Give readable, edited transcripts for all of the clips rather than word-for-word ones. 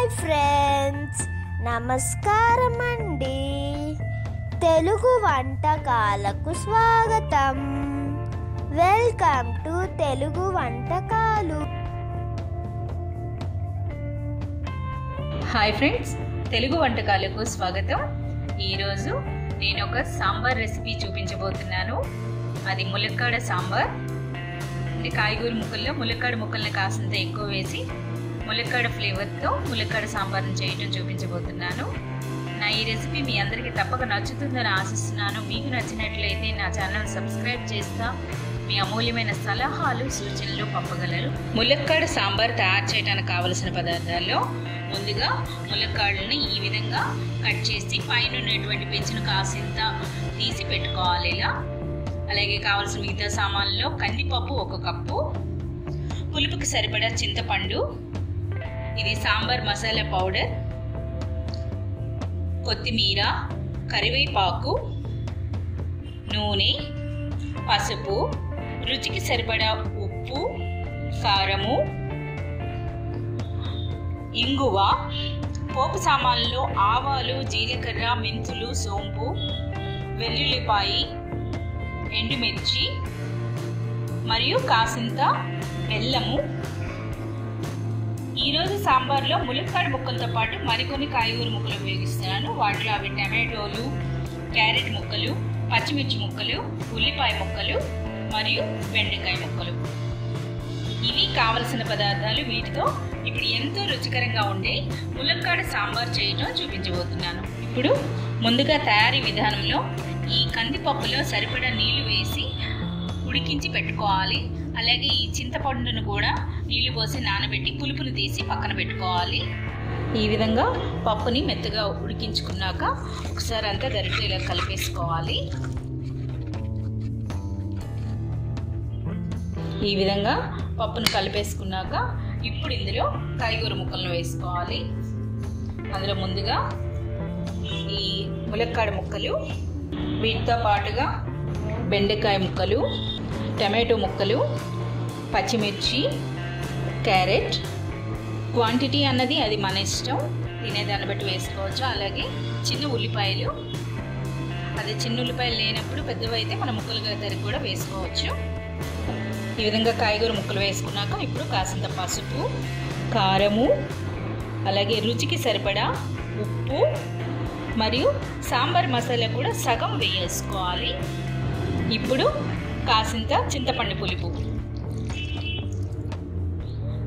Hi friends, నమస్కారం అండి. తెలుగు వంటకాలకు స్వాగతం. వెల్కమ్ టు తెలుగు వంటకాలు. హాయ్ ఫ్రెండ్స్, తెలుగు వంటకాలకు స్వాగతం. ఈరోజు నేను ఒక సాంబార్ రెసిపీ చూపించబోతున్నాను. అది ములక్కాడ సాంబార్. అంటే కాయగూర ముక్కల్లో ములక్కాడ ముక్కల్ని కాసింత ఎక్కువ వేసి ములక్కాడ ఫ్లేవర్తో ములక్కాడ సాంబార్ని చేయటం చూపించబోతున్నాను. నా ఈ రెసిపీ మీ అందరికీ తప్పక నచ్చుతుందని ఆశిస్తున్నాను. మీకు నచ్చినట్లయితే నా ఛానల్ సబ్స్క్రైబ్ చేస్తా. మీ అమూల్యమైన సలహాలు సూచనలు పంపగలరు. ములక్కాడ సాంబార్ తయారు చేయడానికి కావలసిన పదార్థాల్లో ముందుగా ములక్కాడని ఈ విధంగా కట్ చేసి పైన ఉన్నటువంటి పెంచును కాసింత తీసి పెట్టుకోవాలి ఇలా. అలాగే కావలసిన మిగతా సామాన్లలో కందిపప్పు 1 కప్పు, పులుపుకి సరిపడా చింతపండు, ఇది సాంబార్ మసాలా పౌడర్, కొత్తిమీర, కరివేపాకు, నూనె, పసుపు, రుచికి సరిపడా ఉప్పు, కారము, ఇంగువ, పోపు సామాన్లలో ఆవాలు, జీలకర్ర, మెంతులు, సోంపు, వెల్లుల్లిపాయి, ఎండుమిర్చి మరియు కాసింత బెల్లము. ఈరోజు సాంబార్లో ములక్కాడ ముక్కలతో పాటు మరికొన్ని కాయగూర ముక్కలు ఉపయోగిస్తున్నాను. వాటిలో అవి టమాటోలు, క్యారెట్ ముక్కలు, పచ్చిమిర్చి ముక్కలు, ఉల్లిపాయ ముక్కలు మరియు బెండకాయ ముక్కలు. ఇవి కావలసిన పదార్థాలు. వీటితో ఇప్పుడు ఎంతో రుచికరంగా ఉండే ములక్కాడ సాంబార్ చేయడం చూపించబోతున్నాను. ఇప్పుడు ముందుగా తయారీ విధానంలో ఈ కందిపప్పులో సరిపడా నీళ్లు వేసి ఉడికించి పెట్టుకోవాలి. అలాగే ఈ చింతపండును కూడా నీళ్లు పోసి నానబెట్టి పులుపుని తీసి పక్కన పెట్టుకోవాలి. ఈ విధంగా పప్పుని మెత్తగా ఉడికించుకున్నాక ఒకసారి అంతా గరిటె ఇలా కలిపేసుకోవాలి. ఈ విధంగా పప్పును కలిపేసుకున్నాక ఇప్పుడు ఇందులో కాయగూర ముక్కలను వేసుకోవాలి. అందులో ముందుగా ఈ ములక్కాడ ముక్కలు, వీటితో పాటుగా బెండకాయ ముక్కలు, టమాటో ముక్కలు, పచ్చిమిర్చి, క్యారెట్. క్వాంటిటీ అన్నది అది మన ఇష్టం, తినేదాన్ని బట్టి వేసుకోవచ్చు. అలాగే చిన్న ఉల్లిపాయలు, అదే చిన్న ఉల్లిపాయలు లేనప్పుడు పెద్దవి అయితే మన ముక్కలుగా తరిగి కూడా వేసుకోవచ్చు. ఈ విధంగా కాయగూర ముక్కలు వేసుకున్నాక ఇప్పుడు కాసింత పసుపు, కారము, అలాగే రుచికి సరిపడా ఉప్పు మరియు సాంబార్ మసాలా కూడా సగం వేసుకోవాలి. ఇప్పుడు కాసింత చింతపండు పులుపు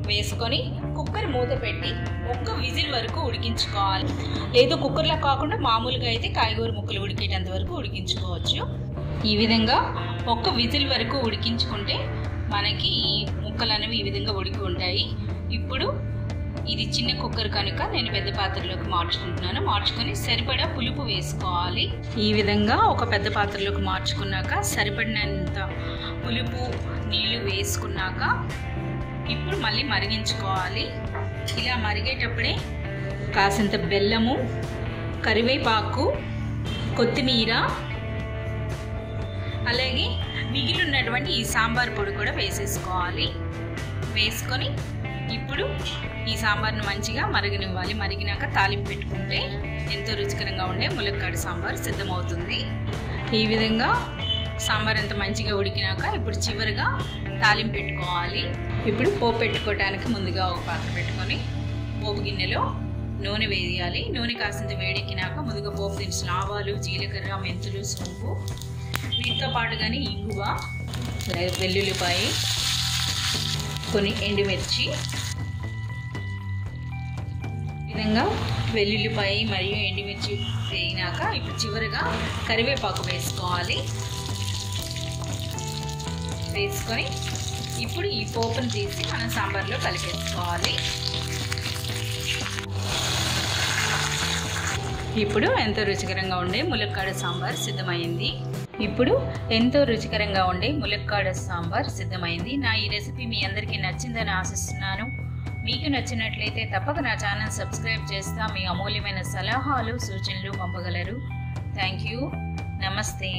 వేసుకొని కుక్కర్ మూత పెట్టి 1 విజిల్ వరకు ఉడికించుకోవాలి. లేదు కుక్కర్లో కాకుండా మామూలుగా అయితే కాయగూర ముక్కలు ఉడికేటంత వరకు ఉడికించుకోవచ్చు. ఈ విధంగా 1 విజిల్ వరకు ఉడికించుకుంటే మనకి ఈ ముక్కలు అనేవి ఈ విధంగా ఉడికి ఉంటాయి. ఇప్పుడు ఇది చిన్న కుక్కర్ కనుక నేను పెద్ద పాత్రలోకి మార్చుకుంటున్నాను. మార్చుకొని సరిపడా పులుపు వేసుకోవాలి. ఈ విధంగా ఒక పెద్ద పాత్రలోకి మార్చుకున్నాక సరిపడినంత పులుపు నీళ్లు వేసుకున్నాక ఇప్పుడు మళ్ళీ మరిగించుకోవాలి. ఇలా మరిగేటప్పుడే కాసింత బెల్లము, కరివేపాకు, కొత్తిమీర, అలాగే మిగిలినటువంటి ఈ సాంబార్ పొడి కూడా వేసేసుకోవాలి. వేసుకొని ఇప్పుడు ఈ సాంబార్ను మంచిగా మరగనివ్వాలి. మరిగినాక తాలింపు పెట్టుకుంటే ఎంతో రుచికరంగా ఉండే ములక్కాడ సాంబార్ సిద్ధమవుతుంది. ఈ విధంగా సాంబార్ ఎంత మంచిగా ఉడికినాక ఇప్పుడు చివరిగా తాలింపు పెట్టుకోవాలి. ఇప్పుడు పోపు పెట్టుకోవడానికి ముందుగా ఒక పాత్ర పెట్టుకొని పోపు గిన్నెలో నూనె వేయాలి. నూనె కాసింత వేడెక్కినాక ముందుగా పోపు దినుసులు ఆవాలు, జీలకర్ర, మెంతులు, సోంపు, వీటితో పాటుగానే ఇంగువ, వెల్లుల్లిపాయ, కొన్ని ఎండుమిర్చి. ఈ విధంగా వెల్లుల్లిపాయ మరియు ఎండుమిర్చి వేయినాక ఇప్పుడు చివరిగా కరివేపాకు వేసుకోవాలి. వేసుకొని ఇప్పుడు ఈ పోపును తీసి మనం సాంబార్లో కలిపేసుకోవాలి. ఇప్పుడు ఎంతో రుచికరంగా ఉండే ములక్కాడ సాంబార్ సిద్ధమైంది. నా ఈ రెసిపీ మీ అందరికీ నచ్చిందని ఆశిస్తున్నాను. మీకు నచ్చినట్లయితే తప్పక నా ఛానల్ సబ్స్క్రైబ్ చేస్తా. మీ అమూల్యమైన సలహాలు సూచనలు పంపగలరు. Thank you. నమస్తే.